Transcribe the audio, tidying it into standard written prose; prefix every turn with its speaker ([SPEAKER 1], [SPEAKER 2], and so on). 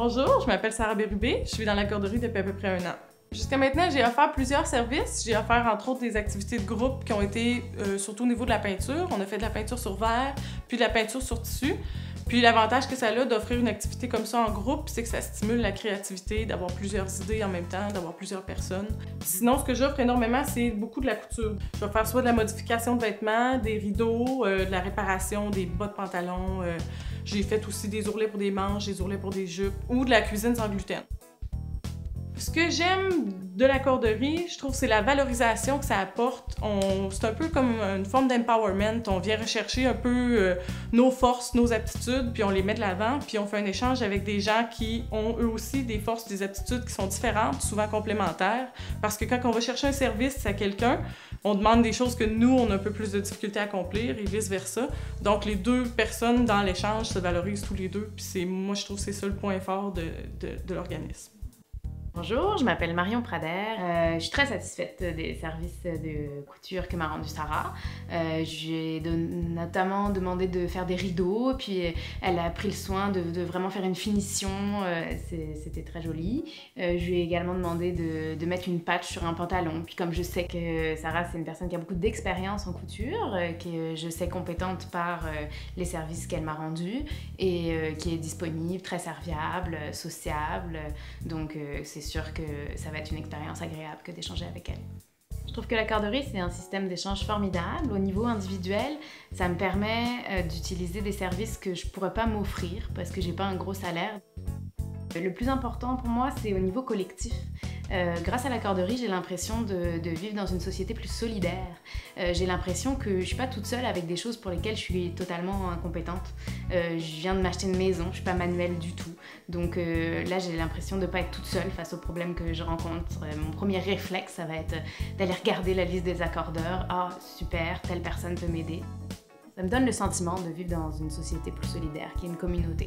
[SPEAKER 1] Bonjour, je m'appelle Sarah Bérubé, je suis dans la corderie depuis à peu près 1 an. Jusqu'à maintenant, j'ai offert plusieurs services. J'ai offert entre autres des activités de groupe qui ont été surtout au niveau de la peinture. On a fait de la peinture sur verre, puis de la peinture sur tissu. Puis l'avantage que ça a d'offrir une activité comme ça en groupe, c'est que ça stimule la créativité, d'avoir plusieurs idées en même temps, d'avoir plusieurs personnes. Sinon, ce que j'offre énormément, c'est beaucoup de la couture. Je vais faire soit de la modification de vêtements, des rideaux, de la réparation des bas de pantalon. J'ai fait aussi des ourlets pour des manches, des ourlets pour des jupes ou de la cuisine sans gluten. Ce que j'aime de la corderie, je trouve, c'est la valorisation que ça apporte. C'est un peu comme une forme d'empowerment. On vient rechercher un peu nos forces, nos aptitudes, puis on les met de l'avant, puis on fait un échange avec des gens qui ont eux aussi des forces, des aptitudes qui sont différentes, souvent complémentaires. Parce que quand on va chercher un service à quelqu'un, on demande des choses que nous, on a un peu plus de difficulté à accomplir et vice-versa. Donc les deux personnes dans l'échange se valorisent tous les deux, puis moi, je trouve que c'est ça le point fort de l'organisme.
[SPEAKER 2] Bonjour, je m'appelle Marion Prader. Je suis très satisfaite des services de couture que m'a rendu Sarah. J'ai notamment demandé de faire des rideaux, puis elle a pris le soin de vraiment faire une finition. C'était très joli. Je lui ai également demandé de mettre une patch sur un pantalon. Puis comme je sais que Sarah, c'est une personne qui a beaucoup d'expérience en couture, que je sais compétente par les services qu'elle m'a rendus et qui est disponible, très serviable, sociable. Donc c'est sûr que ça va être une expérience agréable que d'échanger avec elle. Je trouve que la corderie, c'est un système d'échange formidable. Au niveau individuel, ça me permet d'utiliser des services que je ne pourrais pas m'offrir parce que j'ai pas un gros salaire. Le plus important pour moi, c'est au niveau collectif. Grâce à la corderie, j'ai l'impression de vivre dans une société plus solidaire. J'ai l'impression que je ne suis pas toute seule avec des choses pour lesquelles je suis totalement incompétente. Je viens de m'acheter une maison, je ne suis pas manuelle du tout. Donc là, j'ai l'impression de ne pas être toute seule face aux problèmes que je rencontre. Mon premier réflexe, ça va être d'aller regarder la liste des accordeurs. Ah, super, telle personne peut m'aider. Ça me donne le sentiment de vivre dans une société plus solidaire, qui est une communauté.